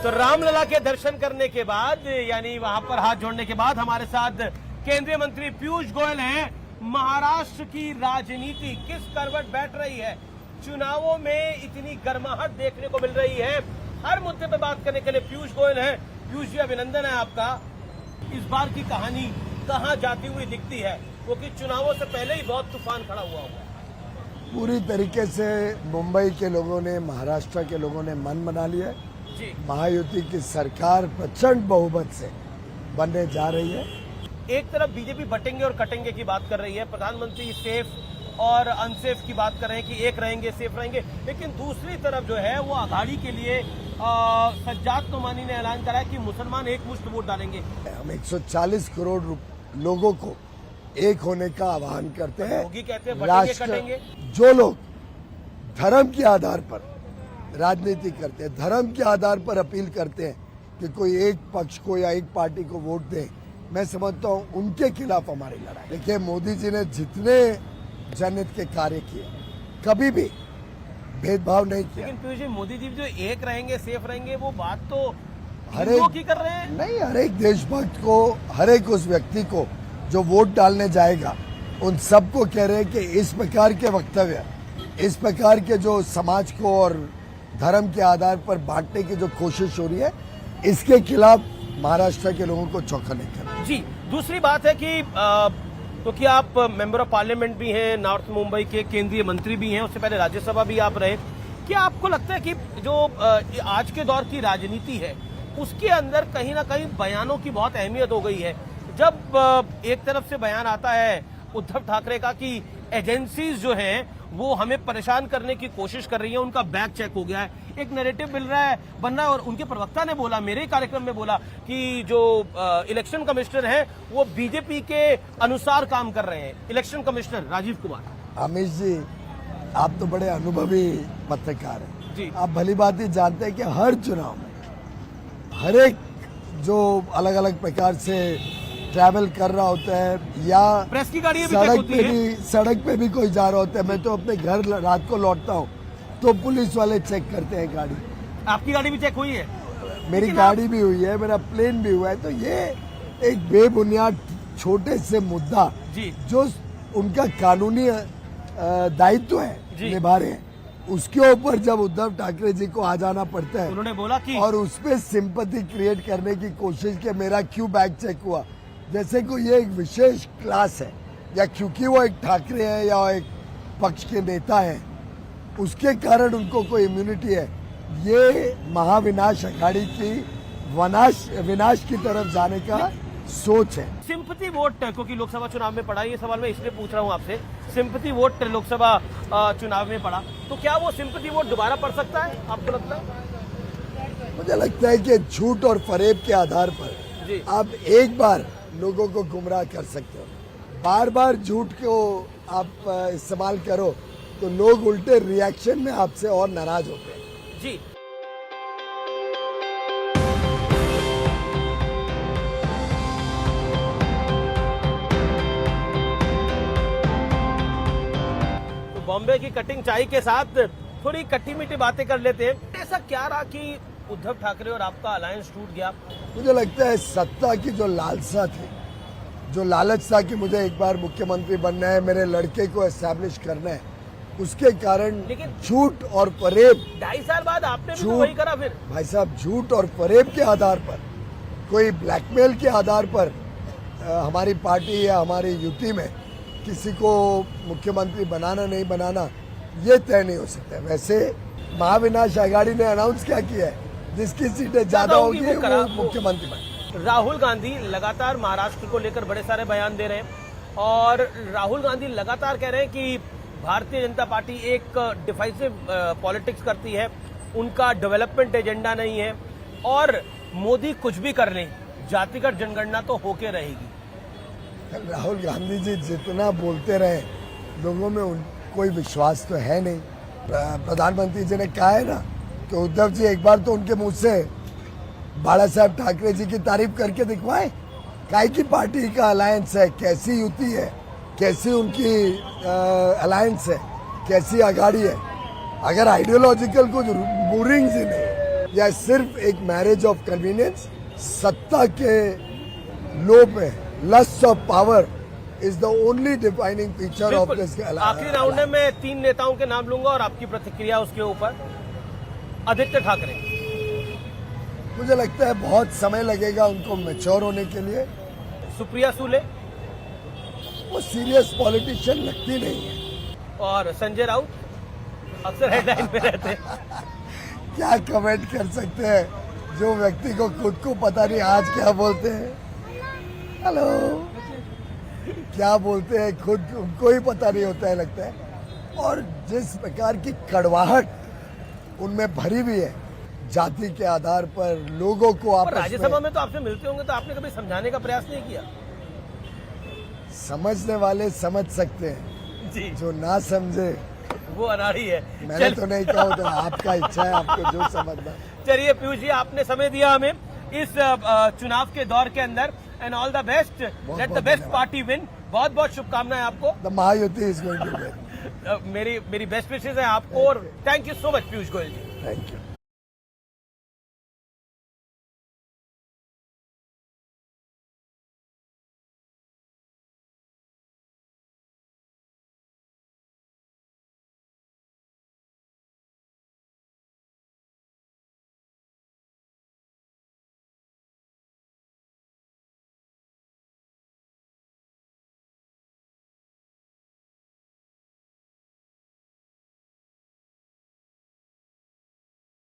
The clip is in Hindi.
तो रामलला के दर्शन करने के बाद यानी वहां पर हाथ जोड़ने के बाद हमारे साथ केंद्रीय मंत्री पीयूष गोयल हैं। महाराष्ट्र की राजनीति किस करवट बैठ रही है, चुनावों में इतनी गर्माहट देखने को मिल रही है, हर मुद्दे पे बात करने के लिए पीयूष गोयल हैं। पीयूष जी, अभिनंदन है आपका। इस बार की कहानी कहां जाती हुई दिखती है, क्योंकि चुनावों से पहले ही बहुत तूफान खड़ा हुआ है। पूरी तरीके से मुंबई के लोगों ने, महाराष्ट्र के लोगों ने मन बना लिया है। महायुति की सरकार प्रचंड बहुमत से बनने जा रही है। एक तरफ बीजेपी बटेंगे और कटेंगे की बात कर रही है, प्रधानमंत्री सेफ और अनसेफ की बात कर रहे हैं कि एक रहेंगे सेफ रहेंगे, लेकिन दूसरी तरफ जो है वो आघाड़ी के लिए सज्जाद नोमानी ने ऐलान करा है कि मुसलमान एक मुश्त वोट डालेंगे। हम 140 करोड़ लोगों को एक होने का आह्वान करते हैं। योगी कहते हैं बटेंगे कटेंगे। जो लोग धर्म के आधार पर राजनीति करते हैं, धर्म के आधार पर अपील करते हैं कि कोई एक पक्ष को या एक पार्टी को वोट दे, मैं समझता हूं उनके खिलाफ हमारी लड़ाई। देखिए, मोदी जी ने जितने जनहित के कार्य किए, कभी भी भेदभाव नहीं किया। लेकिन पीयूष जी, मोदी जी जो एक रहेंगे सेफ रहेंगे, वो बात तो हर हिंदुओं एक की कर रहे हैं। नहीं, हर एक देशभक्त को, हर एक उस व्यक्ति को जो वोट डालने जाएगा, उन सबको कह रहे हैं कि इस प्रकार के वक्तव्य, इस प्रकार के जो समाज को और धर्म के आधार पर बांटने की जो कोशिश हो रही है, इसके खिलाफ महाराष्ट्र के लोगों को चौंकाने का। जी, दूसरी बात है कि क्योंकि आप मेंबर ऑफ पार्लियामेंट भी हैं, नॉर्थ मुंबई के केंद्रीय मंत्री भी हैं, उससे पहले राज्यसभा भी आप रहे। क्या आपको लगता है कि जो आज के दौर की राजनीति है, उसके अंदर कहीं ना कहीं बयानों की बहुत अहमियत हो गई है? जब एक तरफ से बयान आता है उद्धव ठाकरे का कि एजेंसीज जो हैं वो हमें परेशान करने की कोशिश कर रही है, उनका बैक चेक हो गया है, एक नैरेटिव बन रहा है और उनके प्रवक्ता ने बोला, मेरे कार्यक्रम में बोला कि जो इलेक्शन कमिश्नर हैं वो बीजेपी के अनुसार काम कर रहे हैं। Election commissioner Rajiv Kumar. अमित जी, आप तो बड़े अनुभवी पत्रकार हैं जी। आप भली बात ही जानते हैं कि हर चुनाव में हर एक जो अलग अलग प्रकार से ट्रैवल कर रहा होता है या प्रेस की गाड़ी सड़क पे भी कोई जा रहा होता है, मैं तो अपने घर रात को लौटता हूँ तो पुलिस वाले चेक करते हैं गाड़ी। आपकी गाड़ी भी चेक हुई है? मेरी गाड़ी भी हुई है, मेरा प्लेन भी हुआ है। तो ये एक बेबुनियाद छोटे से मुद्दा जो उनका कानूनी दायित्व है निभा रहे हैं, उसके ऊपर जब उद्धव ठाकरे जी को आ जाना पड़ता है, उन्होंने बोला कि और उसपे सिंपैथी क्रिएट करने की कोशिश कि मेरा क्यों बैग चेक हुआ, जैसे को ये एक विशेष क्लास है या क्योंकि वो एक ठाकरे है या एक पक्ष के नेता है उसके कारण उनको कोई इम्यूनिटी है। ये महाविनाश अघाड़ी की विनाश की तरफ जाने का सोच है। सिंपैथी वोट, क्योंकि लोकसभा चुनाव में पड़ा, ये सवाल मैं इसलिए पूछ रहा हूँ आपसे, सिंपैथी वोट लोकसभा चुनाव में पड़ा, तो क्या वो सिंपैथी वोट दोबारा पड़ सकता है, आपको लगता है? मुझे लगता है कि झूठ और फरेब के आधार पर आप एक बार लोगों को गुमराह कर सकते हो, बार बार झूठ को आप इस्तेमाल करो तो लोग उल्टे रिएक्शन में आपसे और नाराज होते हैं। जी, तो बॉम्बे की कटिंग चाय के साथ थोड़ी खट्टी मीठी बातें कर लेते हैं। ऐसा क्या रहा कि उद्धव ठाकरे और आपका अलायंस टूट गया? मुझे लगता है सत्ता की जो लालसा थी, जो लालच था कि मुझे एक बार मुख्यमंत्री बनना है, मेरे लड़के को एस्टैब्लिश करना है, उसके कारण झूठ और फरेब। 2.5 साल बाद आपने भी तो वही करा फिर। भाई साहब, झूठ और फरेब के आधार पर, कोई ब्लैकमेल के आधार पर हमारी पार्टी या हमारी यूटी में किसी को मुख्यमंत्री बनाना नहीं बनाना ये तय नहीं हो सकता। वैसे महाविनाश अघाड़ी ने अनाउंस क्या किया है, जिसकी सीटें ज्यादा होगी वो मुख्यमंत्री बने। राहुल गांधी लगातार महाराष्ट्र को लेकर बड़े सारे बयान दे रहे हैं और राहुल गांधी लगातार कह रहे हैं कि भारतीय जनता पार्टी एक डिफाइसिव पॉलिटिक्स करती है, उनका डेवलपमेंट एजेंडा नहीं है और मोदी कुछ भी कर लें, जातिगत जनगणना तो होके रहेगी। राहुल गांधी जी जितना बोलते रहे, लोगों में कोई विश्वास तो है नहीं। प्रधानमंत्री जी ने कहा है ना कि उद्धव जी एक बार तो उनके मुंह से बाला साहब ठाकरे जी की तारीफ करके दिखवाए। काय की पार्टी का अलायंस है, कैसी युति है, कैसी उनकी अलायंस है, कैसी आघाड़ी है। अगर आइडियोलॉजिकल कुछ बोरिंग ही नहीं, या सिर्फ एक मैरिज ऑफ कन्वीनियंस, सत्ता के लोभ में, lust of power is the only defining feature of this. आखिरी राउंड में मैं 3 नेताओं के नाम लूंगा और आपकी प्रतिक्रिया उसके ऊपर। आदित्य ठाकरे, मुझे लगता है बहुत समय लगेगा उनको मैच्योर होने के लिए। सुप्रिया सुले वो सीरियस पॉलिटिशियन लगती नहीं है। और संजय राउत अक्सर हेडलाइन पे रहते हैं। क्या कमेंट कर सकते हैं जो व्यक्ति को खुद को पता नहीं आज क्या बोलते हैं। हेलो, क्या बोलते हैं खुद उनको ही पता नहीं होता है लगता है। और जिस प्रकार की कड़वाहट उनमें भरी हुई है, जाति के आधार पर लोगों को और आपस राज्यसभा में, में तो आपसे मिलते होंगे, तो आपने कभी समझाने का प्रयास नहीं किया? समझने वाले समझ सकते हैं, जी, जो ना समझे वो अनाड़ी है। मैंने तो नहीं कहा, तो आपका इच्छा है, आपको जो समझना। चलिए पीयूष जी, आपने समय दिया हमें इस चुनाव के दौर के अंदर। And all the best, let the best party win. बहुत बहुत शुभकामनाएं आपको। The Mahayuti is going to win. मेरी बेस्ट विशेष है आपको। और thank you so much Piyush Goyal ji. Thank you.